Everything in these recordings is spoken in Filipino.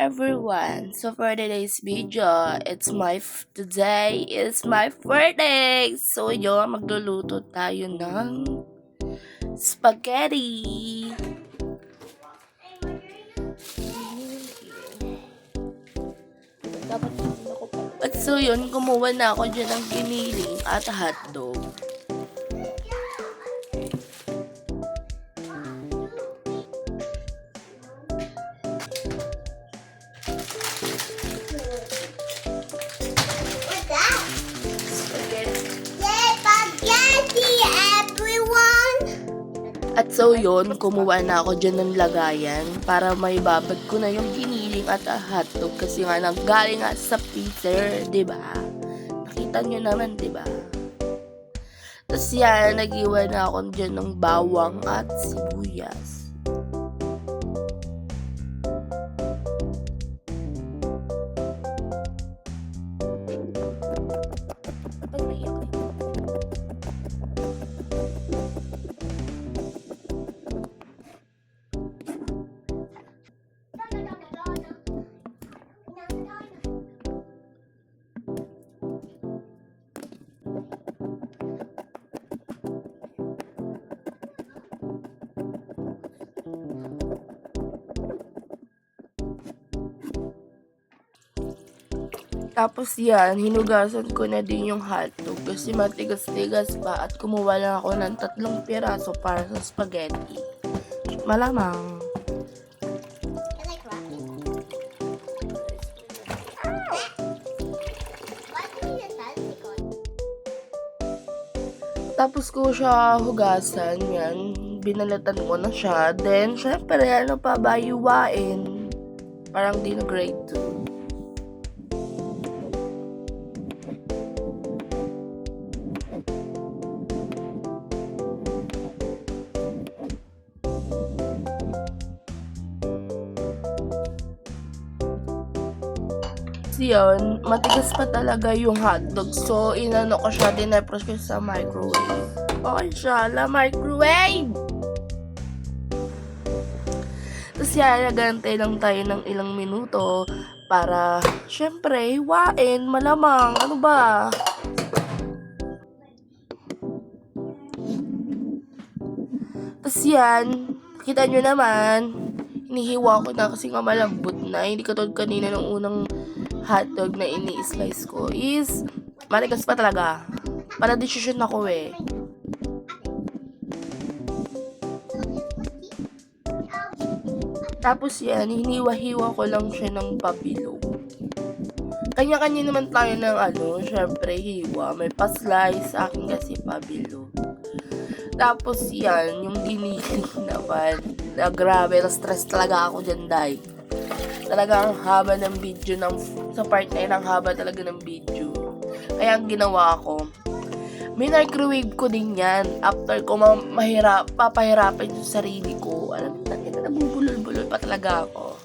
everyone. So for today's video, today is my birthday. So yun, magluluto tayo ng spaghetti. At so yun, kumuha na ako dyan ng giniling at hotdog. At so yun, kumuha na ako dyan ng lagayan para may babad ko na yung giniling at hotdog kasi nga nanggaling nga sa freezer, diba? Nakita nyo naman, diba? Tapos yan, nag-iwan na ako dyan ng bawang at sibuyas. Tapos yan, hinugasan ko na din yung hotdog kasi matigas-tigas pa at kumuha lang ako ng 3 piraso para sa spaghetti. Malamang. Tapos ko siya hugasan, yan. Binalatan ko na siya. Then, syempre, ano pa ba, hiwain. Parang di na grade 2. Yun, matigas pa talaga yung hotdog. So, inano ko siya, dinepros ko sa microwave. Okay siya, microwave! Tapos yan, nagantay lang tayo ng ilang minuto para, syempre, hiwain, malamang. Ano ba? Tapos yan, kita nyo naman, hinihiwa ko na kasi nga malambot na. Hindi katulad kanina ng unang hotdog na ini-slice ko is matigas pa talaga. Para decision ako eh. Tapos yan, hiniwa-hiwa ko lang siya ng pabilog. Kanya-kanya naman tayo ng syempre hiwa. May pa-slice, sa akin kasi pabilog. Tapos yan, yung giniling naman. Na grabe, na-stress talaga ako dyan dahil talaga ang haba ng video sa part na yun, ang haba talaga ng video. Kaya ang ginawa ko, minicrowave ko din yan after ko papahirapan yung sarili ko. Alam mo, nabubulol-bulol pa talaga ako.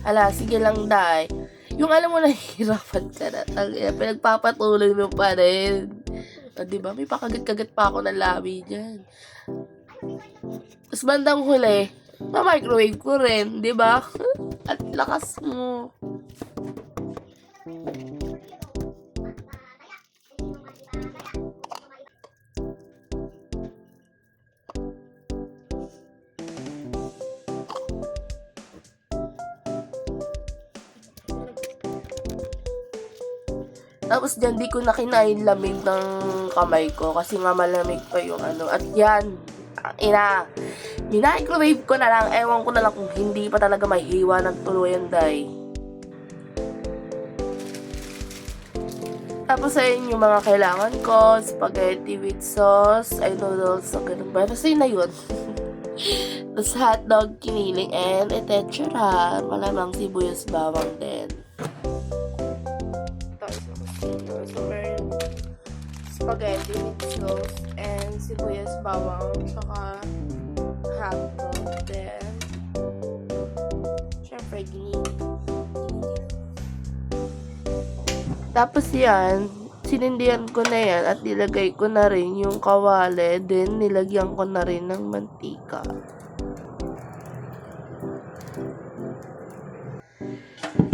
Hala, sige lang dai. Yung alam mo nahihirapan ka na, pinagpapatuloy mo pa rin. Diba? May pakagat-kagat pa ako ng labi dyan. Tapos bandang huli, ma-microwave ko rin, diba? At lakas mo. Tapos dyan, di ko na kinain lamig ng kamay ko kasi nga malamig pa yung At yan, microwave ko na lang. Ewan ko na lang kung hindi pa talaga mahiwa ng tuluyan, day. Tapos ayun yung mga kailangan ko. Spaghetti with sauce, noodles, so ganun ba? Basta yun na yun. Tapos hotdog, kiniling, and etc. Malamang sibuyas bawang din. Spaghetti with sauce and sibuyas bawang tsaka hotdog. Then Tapos yan, sinindihan ko na yan at nilagay ko na rin yung kawali. Then, nilagyan ko na rin ng mantika.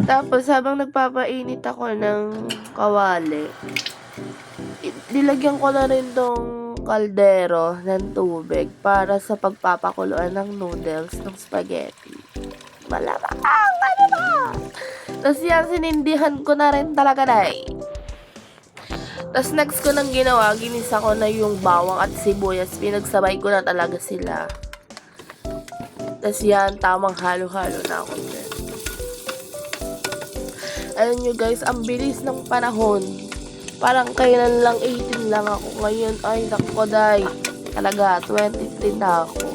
Tapos, habang nagpapainit ako ng kawali, nilagyan ko na rin tong kaldero ng tubig para sa pagpapakuluan ng noodles ng spaghetti. Malamang! Ano ba? Tapos yan, sinindihan ko na rin talaga na eh. Tapos next ko nang ginawa, ginisa ko na yung bawang at sibuyas. Pinagsabay ko na talaga sila. Tapos yan, tamang halo-halo na ako dyan. Alam nyo guys, ang bilis ng panahon. Parang kailan lang 18 lang ako. Ngayon, ay nako day. Talaga, 23 na ako.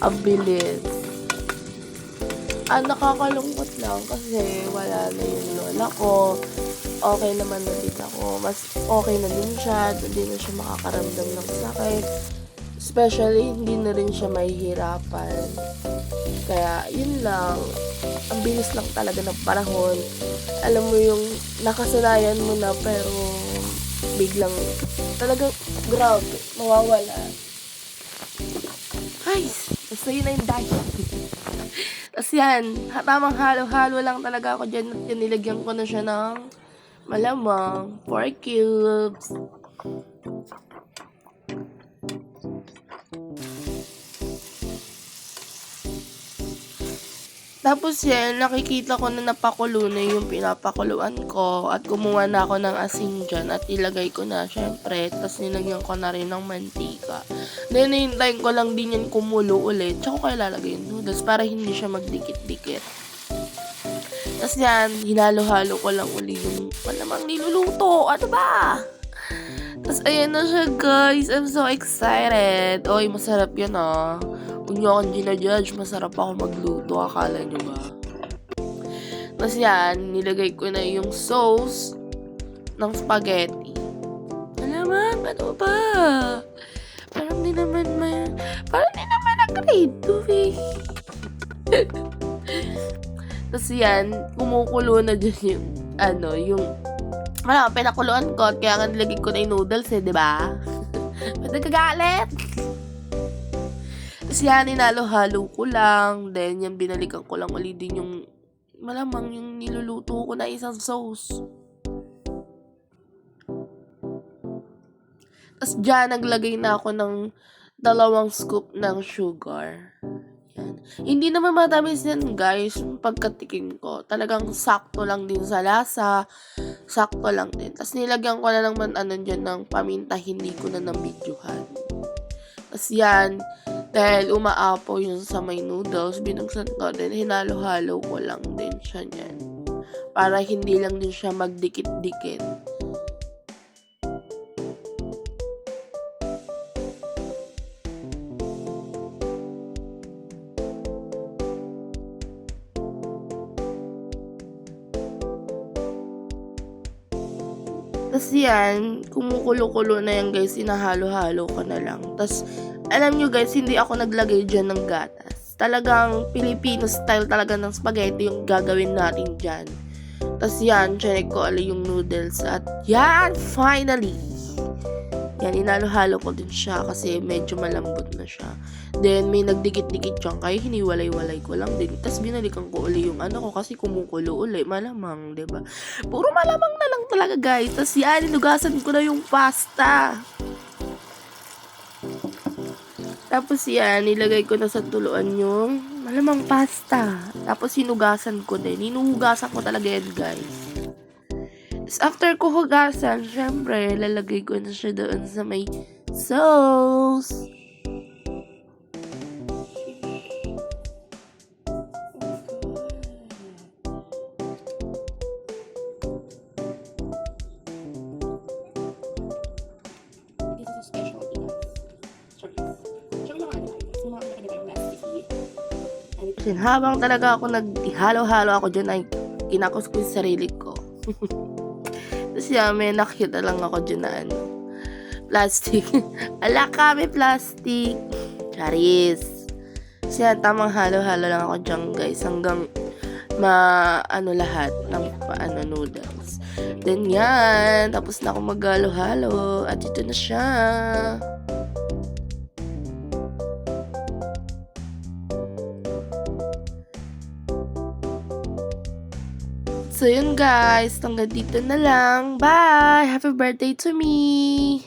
Ang bilis. Nakakalungkot lang kasi wala na yung lola ko. Okay naman na din ako. Mas okay na din siya. Hindi na siya makakaramdam ng sakit. Especially, hindi na rin siya mahihirapan. Kaya, yun lang. Ang bilis lang talaga ng panahon. Alam mo yung nakasanayan mo na pero biglang talagang grabe, mawawala. Guys, basta yun na yung diet. Tapos yan, tamang halo-halo lang talaga ako dyan at nilagyan ko na siya ng malamang 4 cubes. Tapos yan, nakikita ko na napakulo na yung pinapakuluan ko at kumuha na ako ng asin dyan at ilagay ko na syempre. Tapos nilagyan ko na rin ng mantika. Then, hintayin ko lang din yan kumulo ulit. Tsaka ko kaya lalagay yung noodles para hindi siya magdikit-dikit. Tapos yan, hinalo-halo ko lang uli yung malamang niluluto. Ano ba? Tapos ayan na siya guys. I'm so excited. Oy, masarap yan ah. Kung nyo akong ginajudge, masarap ako magluto. Akala nyo ba? Tapos yan, nilagay ko na yung sauce ng spaghetti. Alaman, ano ba? Parang di naman na-grade 2 eh. Tapos yan, kumukulo na dyan yung pinakuluan ko. Kaya nga nilagay ko na yung noodles eh, di ba? Ba't nagkagalit? Tapos yan, ninalo-halo ko lang. Then, yan, binalikan ko lang ulit din yung malamang yung niluluto ko na isang sauce. Tapos dyan, naglagay na ako ng 2 scoop ng sugar. Yan. Hindi naman matamis yan, guys, yung pagkatikim ko. Talagang sakto lang din sa lasa. Sakto lang din. Tapos nilagyan ko na naman dyan ng paminta. Hindi ko na nabidyohan. Tapos yan, dahil umaapaw yung sa may noodles, binuksan ko din, hinalo-halo ko lang din siya niyan. Para hindi lang din siya magdikit-dikit. Tapos yan, kumukulo-kulo na yan guys, sinahalo-halo ko na lang. Tapos, alam nyo guys, hindi ako naglagay dyan ng gatas. Talagang Filipino style talaga ng spaghetti yung gagawin natin dyan. Tapos yan, chinek ko yung noodles. At yan, finally! Yan, inalo-halo ko din siya kasi medyo malambot na siya. Then, may nagdikit-dikit dyan kaya hiniwalay-walay ko lang din. Tapos, binalikan ko uli yung ko kasi kumukulo uli. Malamang, diba? Puro malamang na lang talaga, guys. Tapos, yan, inugasan ko na yung pasta. Tapos, yan, nilagay ko na sa tuluan yung malamang pasta. Tapos, hinugasan ko din. Hinuhugasan ko talaga yan, guys. After ko hugasan, syempre, lalagay ko na siya doon sa may sauce. This is a special habang talaga ako naghalo-halo ako dyan ay kinakos ko yung sarili ko. Tapos yan, may nakita lang ako dyan na plastic. Ala kami plastic. Charis. Tapos yan, tamang halo-halo lang ako dyan guys hanggang lahat ng noodles. Then yan, tapos na ako maghalo-halo at ito na siya. So yun guys, hanggang dito na lang. Bye! Happy birthday to me!